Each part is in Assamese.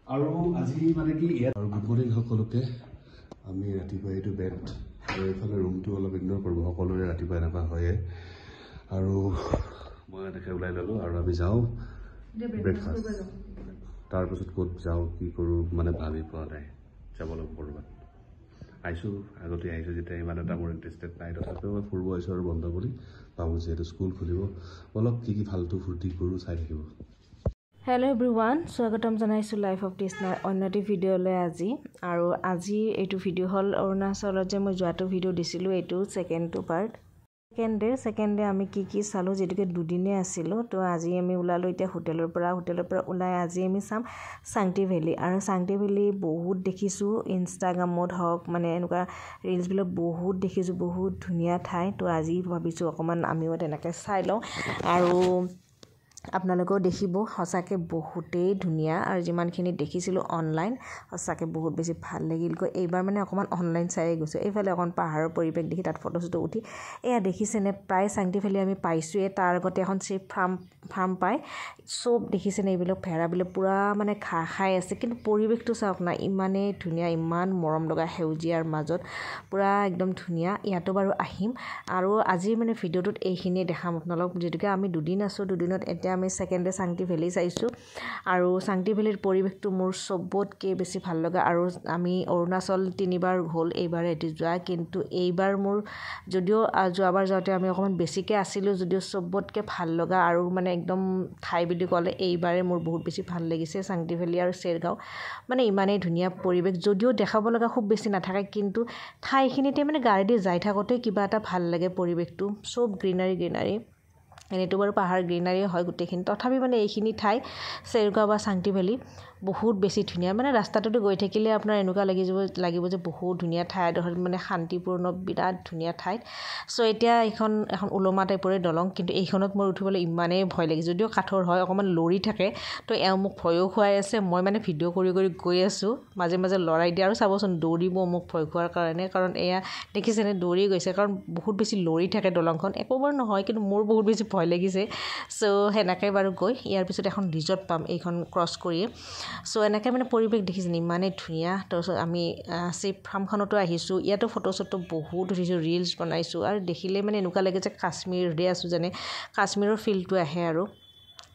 আৰু আজি মানে কি ইয়াত আৰু গুড সকলোকে আমি ৰাতিপুৱা এইটো বেড আৰু এইফালে ৰুমটো অলপ ইগনোৰ কৰোঁ সকলোৰে ৰাতিপুৱা এনেকুৱা হয়ে আৰু মই এনেকৈ ওলাই ল'লোঁ আৰু আমি যাওঁ ব্ৰেকফাষ্ট তাৰপিছত ক'ত যাওঁ কি কৰোঁ মানে ভাবি পোৱা নাই যাব লাগিব ক'ৰবাত আহিছোঁ আগতে আহিছোঁ যেতিয়া ইমান এটা মোৰ ইণ্টাৰেষ্টেড নাই তথাপিও মই ফুৰিব আহিছোঁ আৰু বন্ধ বুলি ভাবোঁ যিহেতু স্কুল খুলিব অলপ কি ফাল্টু ফূৰ্তি কৰোঁ চাই থাকিব হেল্ল' এভৰিৱান স্বাগতম জনাইছোঁ লাইফ অফ টিছনাৰ অন্য এটি ভিডিঅ'লৈ আৰু আজি এইটো ভিডিঅ' হ'ল অৰুণাচলত যে মই যোৱাটো ভিডিঅ' দিছিলোঁ এইটো ছেকেণ্ডটো পাৰ্ট ছেকেণ্ড ডে আমি কি চালোঁ যিহেতুকে দুদিনে আছিলোঁ তো আজি আমি ওলালোঁ এতিয়া হোটেলৰ পৰা ওলাই আজি আমি চাম চাংটি ভেলী আৰু চাংটি ভেলী বহুত দেখিছোঁ ইনষ্টাগ্ৰামত হওক মানে এনেকুৱা ৰিলছবিলাক বহুত দেখিছোঁ বহুত ধুনীয়া ঠাই তো আজি ভাবিছোঁ অকণমান আমিও তেনেকৈ চাই লওঁ আৰু আপোনালোকেও দেখিব সঁচাকৈ বহুতেই ধুনীয়া আৰু যিমানখিনি দেখিছিলোঁ অনলাইন সঁচাকৈ বহুত বেছি ভাল লাগিল গৈ এইবাৰ মানে অকণমান অনলাইন চাই গৈছোঁ এইফালে অকণ পাহাৰৰ পৰিৱেশ দেখি তাত ফটো চটো উঠি এয়া দেখিছেনে প্ৰায় চাংটি ভেলী আমি পাইছোঁৱে তাৰ আগতে এখন চিপ ফাৰ্ম পায় চব দেখিছেনে এইবিলাক ভেড়াবিলাক পূৰা মানে ঘাঁহ খাই আছে কিন্তু পৰিৱেশটো চাওক না ইমানেই ধুনীয়া ইমান মৰম লগা সেউজীয়াৰ মাজত পূৰা একদম ধুনীয়া ইয়াতো বাৰু আহিম আৰু আজিৰ মানে ভিডিঅ'টোত এইখিনিয়ে দেখাম আপোনালোক যিহেতুকে আমি দুদিন আছোঁ দুদিনত এতিয়া আমি ছেকেণ্ড ডে চাংটি ভেলী চাইছোঁ আৰু চাংটি ভেলীৰ পৰিৱেশটো মোৰ চবতকৈ বেছি ভাল লগা আৰু আমি অৰুণাচল 3বাৰ হ'ল এইবাৰ এটি যোৱা কিন্তু এইবাৰ মোৰ যদিও যোৱাবাৰ যাওঁতে আমি অকণমান বেছিকৈ আছিলোঁ যদিও চবতকৈ ভাল লগা আৰু মানে একদম ঠাই বুলি ক'লে এইবাৰে মোৰ বহুত বেছি ভাল লাগিছে চাংটি ভেলী আৰু চেৰগাঁও মানে ইমানেই ধুনীয়া পৰিৱেশ যদিও দেখাব লগা খুব বেছি নাথাকে কিন্তু ঠাইখিনিতে মানে গাড়ী দি যাই থাকোঁতে কিবা এটা ভাল লাগে পৰিৱেশটো চব গ্ৰীনাৰী এনেইতো বাৰু পাহাৰ গ্ৰীনাৰী হয় গোটেইখিনি তথাপি মানে এইখিনি ঠাই চেৰগাঁও বা চাংটি ভেলী বহুত বেছি ধুনীয়া মানে ৰাস্তাটোতো গৈ থাকিলে আপোনাৰ এনেকুৱা লাগিব যে বহুত ধুনীয়া ঠাই এডোখৰ মানে শান্তিপূৰ্ণ বিৰাট ধুনীয়া ঠাইত চ' এতিয়া এখন ওলমা টাইপৰে দলং কিন্তু এইখনত মোৰ উঠিবলৈ ইমানেই ভয় লাগে যদিও কাঠৰ হয় অকণমান লৰি থাকে তো এওঁ মোক ভয়ো খুৱাই আছে মই মানে ভিডিঅ' কৰি গৈ আছোঁ মাজে মাজে লৰাই দিয়ে আৰু চাবচোন দৌৰিব মোক ভয় খোৱাৰ কাৰণে কাৰণ এয়া দেখিছেনে দৌৰি গৈছে কাৰণ বহুত বেছি লৰি থাকে দলংখন একোবাৰ নহয় কিন্তু মোৰ বহুত বেছি ভয় লাগিছে চ' সেনেকৈ বাৰু গৈ ইয়াৰ পিছত এখন ৰিজৰ্ট পাম এইখন ক্ৰছ কৰিয়ে চ' এনেকৈ মানে পৰিৱেশ দেখিছেনে ইমানেই ধুনীয়া তাৰপিছত আমি চিপ ফাৰ্মখনতো আহিছোঁ ইয়াতো ফটো চটো বহুত উঠিছোঁ ৰিলছ বনাইছোঁ আৰু দেখিলে মানে এনেকুৱা লাগে যে কাশ্মীৰতে আছোঁ যেনে কাশ্মীৰৰ ফিলটো আহে আৰু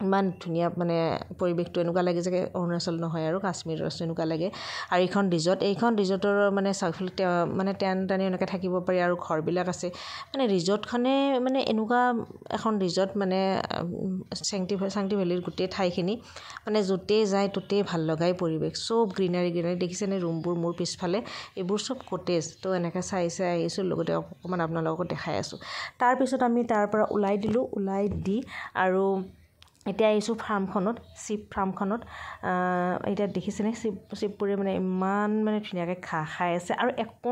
ইমান ধুনীয়া মানে পৰিৱেশটো এনেকুৱা লাগে যে অৰুণাচল নহয় আৰু কাশ্মীৰৰ আছে এনেকুৱা লাগে আৰু এইখন ৰিজৰ্টৰ মানে চাৰিওফালে মানে টেন এনেকৈ থাকিব পাৰি আৰু ঘৰবিলাক আছে মানে ৰিজৰ্টখনে মানে এনেকুৱা এখন ৰিজৰ্ট মানে চাংটি ভেলীৰ গোটেই ঠাইখিনি মানে য'তেই যায় ত'তেই ভাল লগাই পৰিৱেশ চব গ্ৰীনাৰী দেখিছেনে ৰুমবোৰ মোৰ পিছফালে এইবোৰ চব কটেজ তো এনেকৈ চাই আহিছোঁ লগতে অকণমান আপোনালোকক দেখাই আছোঁ তাৰপিছত আমি তাৰ পৰা ওলাই দি আৰু এতিয়া আহিছোঁ ফাৰ্মখনত চিপ ফাৰ্মখনত এতিয়া দেখিছেনে চিপবোৰে মানে ইমান মানে ধুনীয়াকৈ ঘাঁহ খাই আছে আৰু একো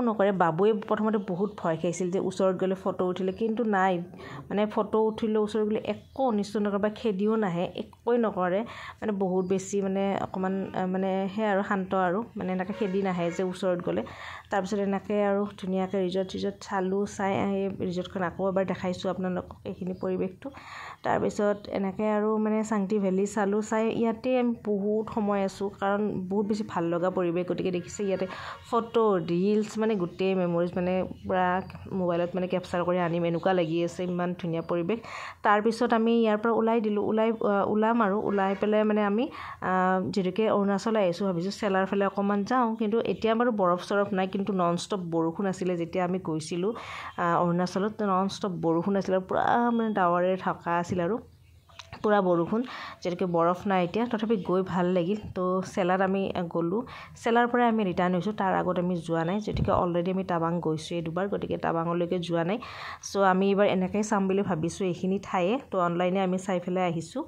নকৰে বাবুৱে প্ৰথমতে বহুত ভয় খাইছিল যে ওচৰত গ'লে ফটো উঠিলে কিন্তু নাই মানে ফটো উঠিলে ওচৰত গ'লে একো অনিষ্ট নকৰে বা খেদিও নাহে একোৱে নকৰে মানে বহুত বেছি মানে অকণমান মানে সেই আৰু শান্ত আৰু মানে এনেকৈ খেদি নাহে যে ওচৰত গ'লে তাৰপিছত এনেকৈ আৰু ধুনীয়াকৈ ৰিজৰ্ট চালোঁ চাই আহি ৰিজৰ্টখন আকৌ এবাৰ দেখাইছোঁ আপোনালোকক এইখিনি পৰিৱেশটো তাৰপিছত এনেকৈ আৰু মানে চাংটি ভেলী চালোঁ চাই ইয়াতে আমি বহুত সময় আছোঁ কাৰণ বহুত বেছি ভাল লগা পৰিৱেশ গতিকে দেখিছে ইয়াতে ফটো ৰিলছ মানে গোটেই মেমৰিজ মানে পূৰা মোবাইলত মানে কেপচাৰ কৰি আনিম এনেকুৱা লাগি আছে ইমান ধুনীয়া পৰিৱেশ তাৰপিছত আমি ইয়াৰ পৰা ওলাম আৰু ওলাই পেলাই মানে আমি যিহেতুকে অৰুণাচল আহিছোঁ ভাবিছোঁ চেলাৰ ফালে অকণমান যাওঁ কিন্তু এতিয়া বাৰু বৰফ নাই কিন্তু নন ষ্টপ বৰষুণ আছিলে যেতিয়া আমি গৈছিলোঁ অৰুণাচলত নন ষ্টপ বৰষুণ আছিলে পূৰা মানে ডাৱৰে থকা আছিল আৰু পূৰা বৰষুণ যেনেকৈ বৰফ নাই এতিয়া তথাপি গৈ ভাল লাগিল তো চেলাত আমি গ'লোঁ চেলাৰ পৰা আমি ৰিটাৰ্ণ হৈছোঁ তাৰ আগত আমি যোৱা নাই যেতিয়াকৈ অলৰেডি আমি টাবাং গৈছোঁৱেই দুবাৰ গতিকে টাবাঙলৈকে যোৱা নাই চ' আমি এইবাৰ এনেকৈ চাম বুলি ভাবিছোঁ এইখিনি ঠায়ে তো অনলাইনে আমি চাই পেলাই আহিছোঁ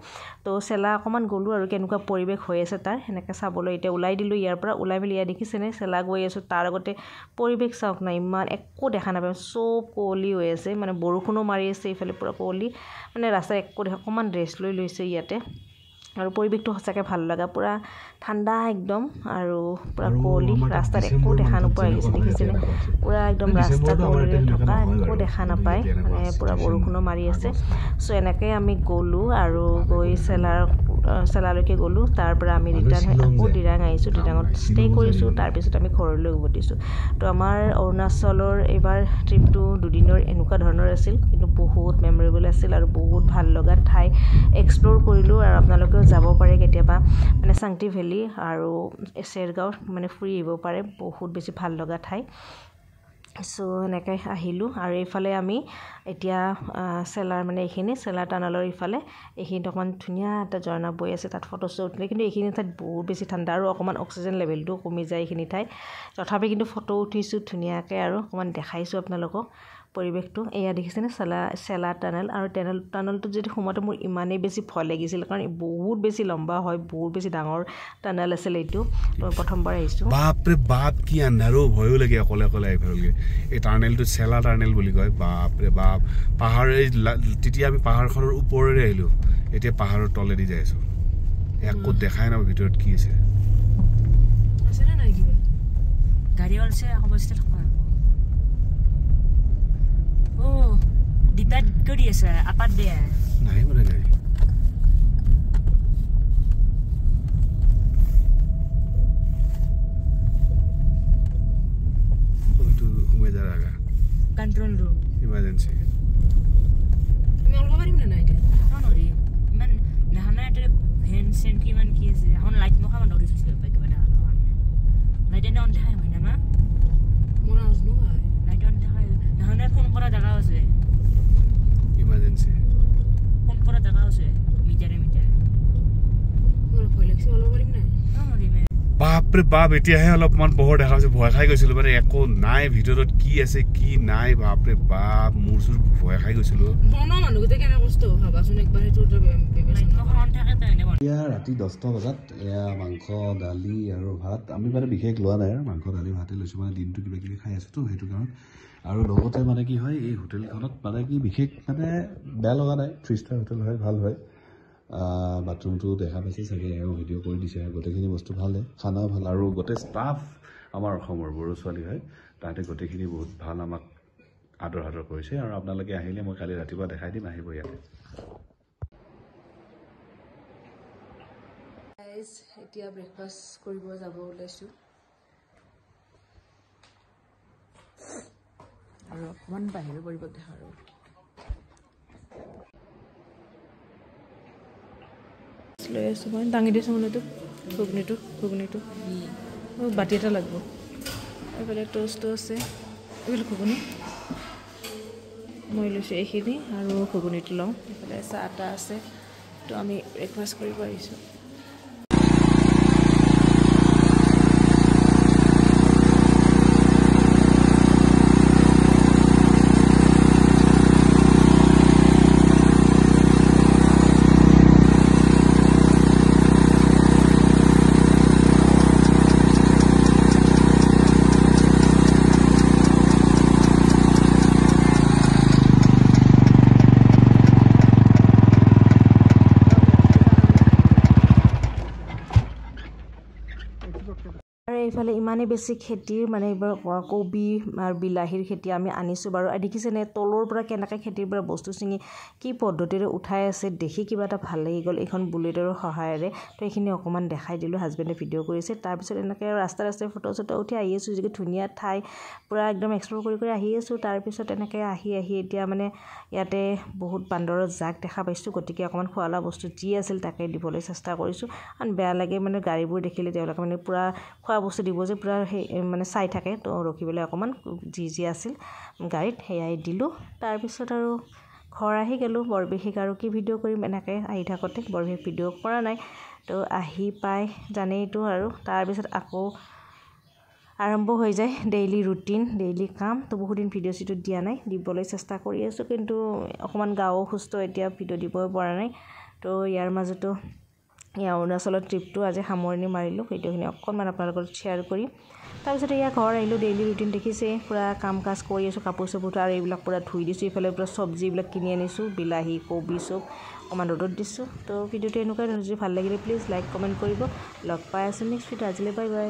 তো চেলা অকণমান গ'লোঁ আৰু কেনেকুৱা পৰিৱেশ হৈ আছে তাৰ সেনেকৈ চাবলৈ এতিয়া ওলাই দিলোঁ ইয়াৰ পৰা ওলাই মেলি ইয়াত দেখিছেনে চেলা গৈ আছোঁ তাৰ আগতে পৰিৱেশ চাওক না ইমান একো দেখা নাপায় চব কুঁৱলী হৈ আছে মানে বৰষুণো মাৰি আছে এইফালে পূৰা কুঁৱলী মানে ৰাস্তাত একো অকণমান ৰেষ্ট লৈছে ইয়াতে আৰু পৰিৱেশটো সঁচাকৈ ভাল লগা পূৰা ঠাণ্ডা একদম আৰু পূৰা কুঁৱলী ৰাস্তাত একো দেখা নোপোৱা হৈ গৈছে দেখিছেনে পূৰা একদম ৰাস্তা কুঁৱলীৰে থকা একো দেখা নাপায় মানে পূৰা বৰষুণো মাৰি আছে চ' এনেকৈ আমি গ'লোঁ আৰু গৈ চেলাৰ চেলালৈকে গ'লোঁ তাৰ পৰা আমি ৰিটাৰ্ণ হৈ আকৌ ডিৰাং আহিছোঁ ডিৰাঙত ষ্টে কৰিছোঁ তাৰপিছত আমি ঘৰলৈ উভতিছোঁ তো আমাৰ অৰুণাচলৰ এইবাৰ ট্ৰিপটো দুদিনৰ এনেকুৱা ধৰণৰ আছিল কিন্তু বহুত মেমৰেবল আছিল আৰু বহুত ভাল লগা ঠাই এক্সপ্ল'ৰ কৰিলোঁ আৰু আপোনালোকেও যাব পাৰে কেতিয়াবা মানে চাংটি ভেলী আৰু চেৰগাঁও মানে ফুৰি আহিব পাৰে বহুত বেছি ভাল লগা ঠাই সো এনেকৈ আহিলোঁ আৰু এইফালে আমি এতিয়া চেলাৰ মানে এইখিনি চেলাৰ টানেলৰ ইফালে এইখিনিত অকণমান ধুনীয়া এটা ঝৰ্ণা বৈ আছে তাত ফটো শ্বুট উঠিলে কিন্তু এইখিনি ঠাইত বহুত বেছি ঠাণ্ডা আৰু অকণমান অক্সিজেন লেভেলটো কমি যায় এইখিনি ঠাইত তথাপি কিন্তু ফটো উঠিছোঁ ধুনীয়াকৈ আৰু অকণমান দেখাইছোঁ আপোনালোকক পৰিৱেশটো এয়া দেখিছেনে চেলাৰ টানেল আৰু টানেলটোত যদি সোমাওঁতে মোৰ ইমানেই বেছি ভয় লাগিছিল কাৰণ বহুত বেছি লম্বা হয় বহুত বেছি ডাঙৰ টানেল আছিল এইটো তো প্ৰথমবাৰ আহিছোঁ বাপৰে বাপ কি আন্ধাৰো ভয়ো লাগে অকলে অকলে আহিবলগীয়া এই টাৰ্নেলটো চেলা টাৰ্নেল বুলি কয় বাপৰে বাপ পাহাৰ তেতিয়া আমি পাহাৰখনৰ ওপৰেৰে আহিলোঁ এতিয়া পাহাৰৰ তলেদি যাই আছোঁ একো দেখাই নাপাওঁ ভিতৰত কি আছে আছেনে নাই কিবা গাড়ী আছে অৱস্থা থকা ও ডিপাৰ্ট কৰি আছে আপাত দিয়া নাই মানে গাড়ী कंट्रोल रूम इमरजेंसी मैं অলপ পাৰিম না নাই নৰি ইমান নাহানা এটা ভেন সেন্ট কিমান কি আছে এখন লাইট মখা মান দৰি আছে বাইক বাটা লাইট এনে অন থাকে হয় না মা মোৰ আজনো হয় লাইট অন থাকে নাহানা ফোন কৰা জায়গা আছে ইমাৰ্জেন্সি ফোন কৰা জায়গা আছে মিটাৰে মোৰ ভয় লাগছে অলপ পাৰিম না নৰি মে বাপৰে বাপ এতিয়াহে অলপমান পোহৰ দেখা পাইছোঁ ভয় খাই গৈছিলোঁ মানে একো নাই ভিতৰত কি আছে কি নাই বাপৰে বাপ মোৰ চুৰ ভয় খাই গৈছিলোঁ এতিয়া ৰাতি 10টা বজাত এয়া মাংস দালি আৰু ভাত আমি মানে বিশেষ লোৱা নাই আৰু মাংস দালি ভাতে লৈছোঁ মানে দিনটো কিবা কিবি খাই আছোঁতো সেইটো কাৰণ আৰু লগতে মানে কি হয় এই হোটেলখনত মানে কি বিশেষ মানে বেয়া লগা নাই 3 ষ্টাৰ হোটেল হয় ভাল হয় বাথৰুমটো দেখা পাইছে চাগে আৰু ভিডিঅ' কৰি দিছে গোটেইখিনি বস্তু ভালে খানাও ভাল আৰু গোটেই ষ্টাফ আমাৰ অসমৰ বড়ো ছোৱালী হয় তাতে গোটেইখিনি বহুত ভাল আমাক আদৰ কৰিছে আৰু আপোনালোকে আহিলে মই কালি ৰাতিপুৱা দেখাই দিম আহিব ইয়াতে এতিয়া ব্ৰেকফাষ্ট কৰিব যাব ওলাইছোঁ আৰু অকণমান বাহিৰৰ পৰিৱেশ দেখা আৰু লৈ আছোঁ মই দাঙি দিছোঁ মানে ঘুগুনিটো বাতি এটা লাগিব এইফালে ট'ষ্টো আছে এইফালে ঘুগুনি মই লৈছোঁ এইখিনি আৰু ঘুগুনিটো লওঁ এইফালে চাহ এটা আছে তো আমি ব্ৰেকফাষ্ট কৰিব আহিছোঁ আৰু এইফালে ইমানেই বেছি খেতিৰ মানে এইবাৰ কবি আৰু বিলাহীৰ খেতি আমি আনিছোঁ বাৰু আৰু দেখিছেনে তলৰ পৰা কেনেকৈ খেতিৰ পৰা বস্তু ছিঙি কি পদ্ধতিৰে উঠাই আছে দেখি কিবা এটা ভাল লাগি গ'ল এইখন বুলেটৰ সহায়েৰে তো এইখিনি অকণমান দেখাই দিলোঁ হাজবেণ্ডে ভিডিঅ' কৰিছে তাৰপিছত এনেকৈ ৰাস্তাই ফটো চটো উঠি আহি আছোঁ যিটো ধুনীয়া ঠাই পূৰা একদম এক্সপ্ল'ৰ কৰি আহি আছোঁ তাৰপিছত এনেকৈ আহি এতিয়া মানে ইয়াতে বহুত বান্দৰৰ জাক দেখা পাইছোঁ গতিকে অকণমান খোৱা লোৱা বস্তু যি আছিল তাকে দিবলৈ চেষ্টা কৰিছোঁ আৰু বেয়া লাগে মানে গাড়ীবোৰ দেখিলে তেওঁলোকে মানে পূৰা খোৱা বস্তু দিব যে পূৰা সেই মানে চাই থাকে তো ৰখি পেলাই অকণমান যি আছিল গাড়ীত সেয়াই দিলোঁ তাৰপিছত আৰু ঘৰ আহি গ'লোঁ বৰ বিশেষ আৰু কি ভিডিঅ' কৰিম এনেকৈ আহি থাকোঁতে বৰ বিশেষ ভিডিঅ' কৰা নাই তো আহি পাই জানেইতো আৰু তাৰপিছত আকৌ আৰম্ভ হৈ যায় ডেইলি ৰুটিন ডেইলি কাম তো বহুত দিন ভিডিঅ' চিডিঅ' দিয়া নাই দিবলৈ চেষ্টা কৰি আছোঁ কিন্তু অকণমান গাও সুস্থ এতিয়া ভিডিঅ' দিবই পৰা নাই তো ইয়াৰ মাজতো অৰুণাচলৰ ট্ৰিপটো আজি সামৰণি মাৰিলোঁ ভিডিঅ'খিনি অকণমান আপোনালোকৰ লগত শ্বেয়াৰ কৰিম তাৰপিছত এয়া ঘৰ আহিলোঁ ডেইলি ৰুটিন দেখিছে পূৰা কাম কাজ কৰি আছোঁ কাপোৰ চাপোৰ আৰু এইবিলাক পূৰা ধুই দিছোঁ এইফালে পূৰা চব্জি এইবিলাক কিনি আনিছোঁ বিলাহী কবি চব অকণমান ৰ'দত দিছোঁ তো ভিডিঅ'টো এনেকুৱাই যদি ভাল লাগিলে প্লিজ লাইক কমেণ্ট কৰিব লগ পাই আছোঁ নেক্সট ভিডিঅ' আজিলৈ বাই বাই